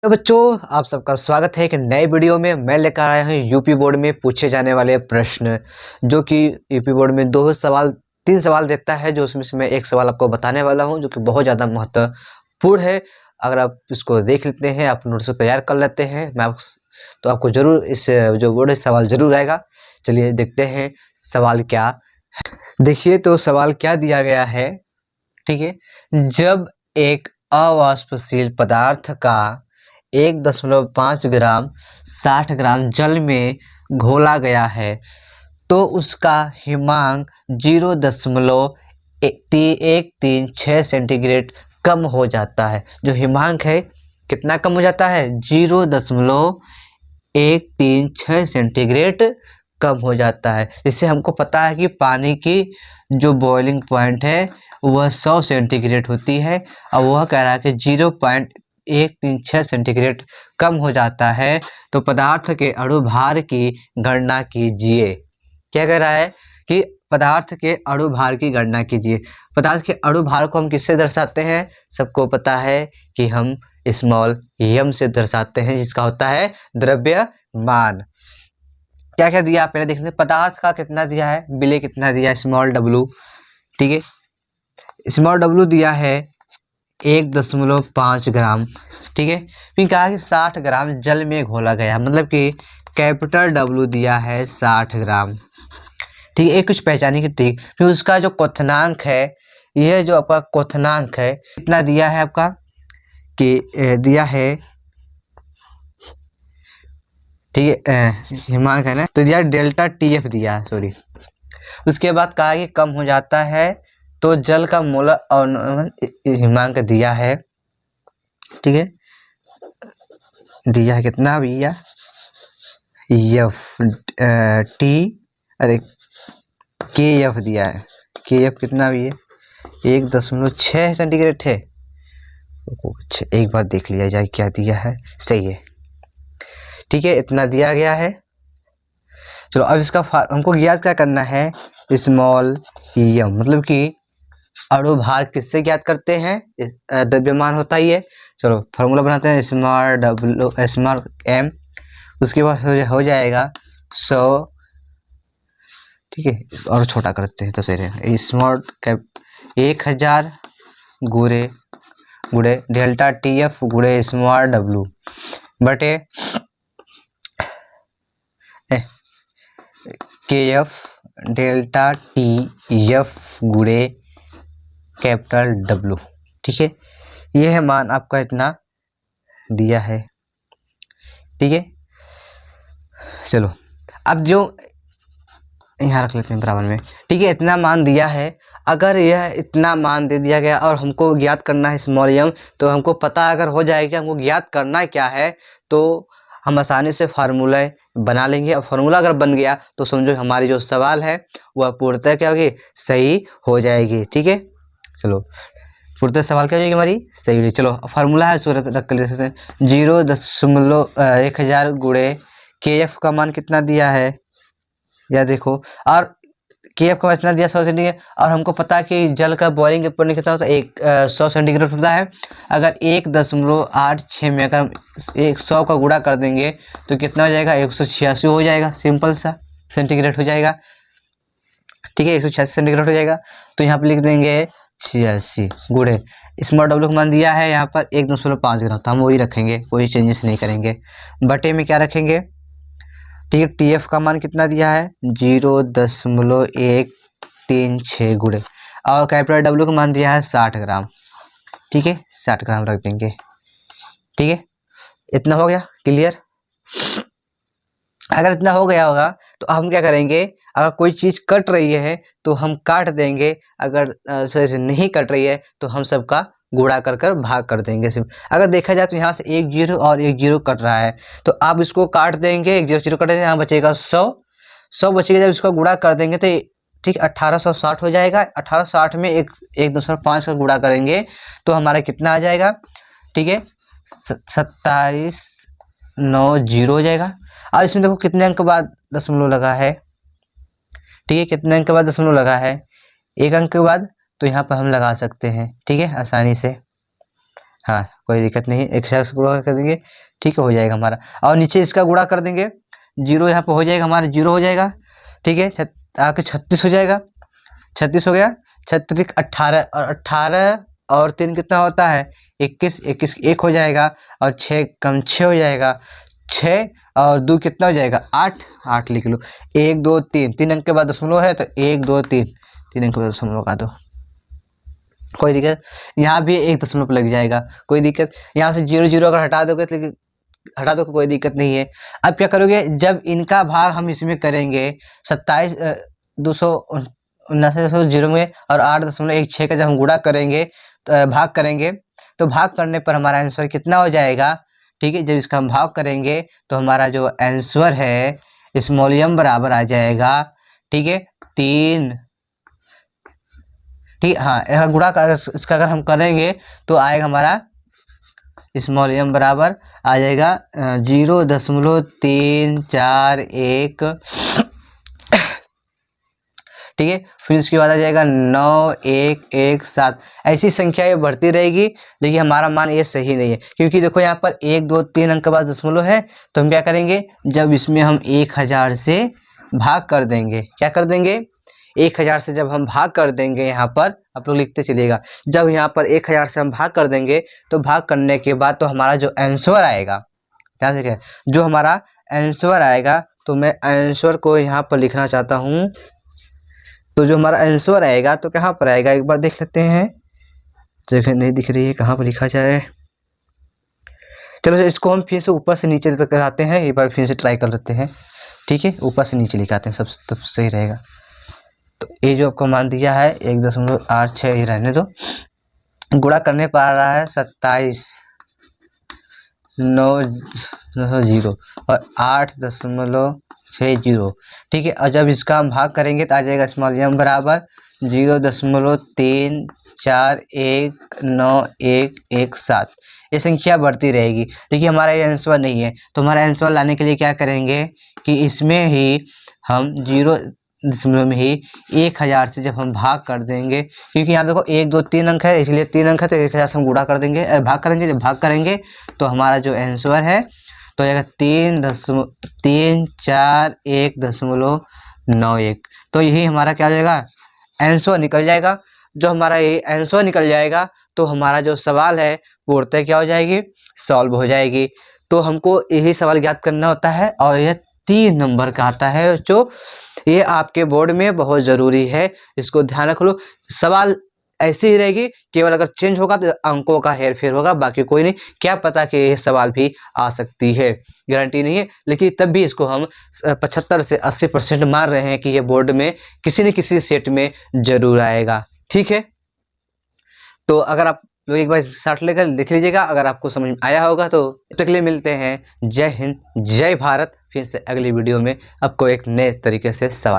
तो बच्चों, आप सबका स्वागत है एक नए वीडियो में। मैं लेकर आया हूँ यूपी बोर्ड में पूछे जाने वाले प्रश्न, जो कि यूपी बोर्ड में तीन सवाल देता है, जो उसमें से मैं एक सवाल आपको बताने वाला हूँ जो कि बहुत ज़्यादा महत्वपूर्ण है। अगर आप इसको देख लेते हैं, आप नोट्स को तैयार कर लेते हैं, तो आपको जरूर इस जो बोर्ड है सवाल जरूर आएगा। चलिए देखते हैं सवाल क्या है। देखिए तो सवाल क्या दिया गया है। ठीक है, जब एक अवाष्पशील पदार्थ का 1.5 ग्राम 60 ग्राम जल में घोला गया है तो उसका हिमांक 0.136 सेंटीग्रेड कम हो जाता है। जो हिमांक है कितना कम हो जाता है? 0.136 सेंटीग्रेड कम हो जाता है। इससे हमको पता है कि पानी की जो बॉइलिंग पॉइंट है वह 100 सेंटीग्रेड होती है, और वह कह रहा है कि 0.136 सेंटीग्रेड कम हो जाता है तो पदार्थ के अणुभार की गणना कीजिए। क्या कह रहा है कि पदार्थ के अणुभार की गणना कीजिए। पदार्थ के अणुभार को हम किससे दर्शाते हैं? सबको पता है कि हम स्मॉल m से दर्शाते हैं, जिसका होता है द्रव्यमान। क्या क्या दिया पहले देखते हैं। पदार्थ का कितना दिया है, विलेय कितना दिया है, स्मॉल w। ठीक है, स्मॉल w दिया है 1.5 ग्राम। ठीक है, फिर कहा कि 60 ग्राम जल में घोला गया, मतलब कि कैपिटल W दिया है 60 ग्राम। ठीक है, एक कुछ पहचानी कि ठीक। फिर उसका जो क्वथनांक है, यह जो आपका क्वथनांक है कितना दिया है आपका कि दिया है, ठीक है, हिमांक है ना, तो दिया डेल्टा TF दिया है, सॉरी। उसके बाद कहा कि कम हो जाता है तो जल का मोलर अवनमन हिमांक दिया है। ठीक है, दिया है कितना भैया, KF दिया है। KF कितना भी है, 1.6 सेंटीग्रेड है। एक बार देख लिया जाए क्या दिया है, सही है। ठीक है, इतना दिया गया है। चलो अब इसका हमको ज्ञात क्या करना है, स्मॉल m, मतलब कि अणुभार किससे ज्ञात करते हैं? द्रव्यमान होता ही है। चलो फार्मूला बनाते हैं, स्मॉल m, उसके बाद हो जाएगा 100। ठीक है, और छोटा करते हैं तो सही रहेगा। स्मॉल कैप 1000 गुणे डेल्टा TF गुणे स्मॉल w बटे KF डेल्टा TF गुणे कैपिटल W। ठीक है, यह है मान आपका, इतना दिया है। ठीक है, चलो अब जो यहाँ रख लेते हैं बराबर में। ठीक है, इतना मान दिया है। अगर यह इतना मान दे दिया गया और हमको ज्ञात करना है स्मॉल m, तो हमको पता अगर हो जाएगा हमको ज्ञात करना क्या है, तो हम आसानी से फार्मूला बना लेंगे। और फार्मूला अगर बन गया तो समझो हमारी जो सवाल है वह पूर्णतः क्या होगी, सही हो जाएगी। ठीक है, चलो पूर्णतः सवाल क्या हो जाएगी हमारी, सही होगी। चलो फार्मूला है, उसको रख कर लेते हैं। 0.1000 गुणे KF का मान कितना दिया है, या देखो, और KF का इतना दिया 100 सेंटीग्रेड, और हमको पता है कि जल का बॉइलिंग पॉइंट कितना होता है, 100 सेंटीग्रेड होता है। अगर 1.86 में अगर हम 100 का गुणा कर देंगे तो कितना हो जाएगा, 186 हो जाएगा, सिंपल सा सेंटीग्रेड हो जाएगा। ठीक है, 186 सेंटीग्रेड हो जाएगा। तो यहाँ पे लिख देंगे 86 गुणे स्मॉल w का मान दिया है यहाँ पर 1.5 ग्राम, तो हम वही रखेंगे, कोई चेंजेस नहीं करेंगे। बटे में क्या रखेंगे, ठीक है, TF का मान कितना दिया है, 0.136 गुणे, और कैपिटल W का मान दिया है 60 ग्राम। ठीक है, 60 ग्राम रख देंगे। ठीक है, इतना हो गया क्लियर। अगर इतना हो गया होगा तो हम क्या करेंगे, अगर कोई चीज कट रही है तो हम काट देंगे, अगर से नहीं कट रही है तो हम सबका गुणा कर भाग कर देंगे। सिर्फ अगर देखा जाए तो यहाँ से 1 0 और 1 0 कट रहा है, तो आप इसको काट देंगे, 1 0 0 कट देंगे, यहाँ बचेगा 100 बचेगा। जब इसको गुणा कर देंगे तो ठीक 1860 हो जाएगा। 1860 में 1.5 का गुणा करेंगे तो हमारा कितना आ जाएगा, ठीक है, 2790 हो जाएगा। और इसमें देखो कितने अंक के बाद दशमलव लगा है, ठीक है, कितने अंक के बाद दशमलव लगा है, 1 अंक के बाद, तो यहाँ पर हम लगा सकते हैं। ठीक है, आसानी से हाँ कोई दिक्कत नहीं, एक से गुणा कर देंगे, ठीक है, हो जाएगा हमारा। और नीचे इसका गुणा कर देंगे, 0 यहाँ पे हो जाएगा हमारा, 0 हो जाएगा, ठीक है। आके 36 हो जाएगा, 36 हो गया, 36 18 और 18 और 3 कितना होता है 21, 21 1 हो जाएगा और 6 कम 6 हो जाएगा, 6 और 2 कितना हो जाएगा 8, 8 लिख लो। 1 2 3, 3 अंक के बाद दशमलव है तो 1 2 3, 3 अंक के बाद दशमलव का दो, कोई दिक्कत। यहाँ भी एक दशमलव लग जाएगा, कोई दिक्कत। यहाँ से 0 0 अगर हटा दोगे तो हटा दो, कोई दिक्कत नहीं है। अब क्या करोगे, जब इनका भाग हम इसमें करेंगे 27 279 0 में और 8.16 का जब हम गुणा करेंगे तो भाग करेंगे, तो भाग करने पर हमारा आंसर कितना हो जाएगा, ठीक है। जब इसका हम भाग करेंगे तो हमारा जो आंसर है स्मॉल m बराबर आ जाएगा, ठीक है 3, ठीक। हाँ गुणा कर इसका अगर हम करेंगे तो आएगा हमारा स्मॉल m बराबर आ जाएगा 0.341, ठीक है। फिर इसके बाद आ जाएगा 9117। ऐसी संख्या ये बढ़ती रहेगी, लेकिन हमारा मान ये सही नहीं है, क्योंकि देखो यहाँ पर 1 2 3 अंक के बाद दशमलव है, तो हम क्या करेंगे, जब इसमें हम 1000 से भाग कर देंगे, क्या कर देंगे 1000 से जब हम भाग कर देंगे, यहाँ पर आप लोग लिखते चलिएगा, जब यहाँ पर 1000 से हम भाग कर देंगे तो भाग करने के बाद तो हमारा जो आंसर आएगा, ध्यान से जो हमारा आंसर आएगा, तो मैं आंसर को यहाँ पर लिखना चाहता हूँ। तो जो हमारा आंसर आएगा तो कहाँ पर आएगा, एक बार देख लेते हैं, जगह नहीं दिख रही है, कहाँ पर लिखा जाए। चलो इसको हम फिर से ऊपर से नीचे तक आते हैं, एक बार फिर से ट्राई कर लेते हैं, ठीक है। ऊपर से नीचे लिखाते हैं, सब तब सही रहेगा। तो ये जो आपको मान दिया है 1.86, ये रहने दो। गुणा करने पर आ रहा है 27,990 और 8.60, ठीक है। और जब इसका हम भाग करेंगे तो आ जाएगा स्मॉल m बराबर 0.3419117। ये संख्या बढ़ती रहेगी, लेकिन हमारा ये आंसर नहीं है, तो हमारा आंसर लाने के लिए क्या करेंगे कि इसमें ही हम 0 दशमलव में ही 1000 से जब हम भाग कर देंगे, क्योंकि यहाँ देखो 1 2 3 अंक है, इसलिए 3 अंक है तो 1000 से हम गुणा कर देंगे, भाग करेंगे। जब भाग करेंगे तो हमारा जो आंसर है तो आएगा 3.34191। तो यही हमारा क्या हो जाएगा, आंसर निकल जाएगा। जो हमारा ये आंसर निकल जाएगा तो हमारा जो सवाल है पूर्णतः क्या हो जाएगी, सॉल्व हो जाएगी। तो हमको यही सवाल ज्ञात करना होता है, और यह 3 नंबर का आता है, जो ये आपके बोर्ड में बहुत ज़रूरी है, इसको ध्यान रख लो। सवाल ऐसी ही रहेगी, केवल अगर चेंज होगा तो अंकों का हेर फेर होगा, बाकी कोई नहीं। क्या पता कि ये सवाल भी आ सकती है, गारंटी नहीं है, लेकिन तब भी इसको हम 75 से 80% मान रहे हैं कि ये बोर्ड में किसी न किसी सेट में जरूर आएगा, ठीक है। तो अगर आप लोग एक बार साथ लेकर लिख लीजिएगा, अगर आपको समझ में आया होगा तो। तब तक के लिए मिलते हैं, जय हिंद जय भारत। फिर से अगली वीडियो में आपको एक नए तरीके से सवाल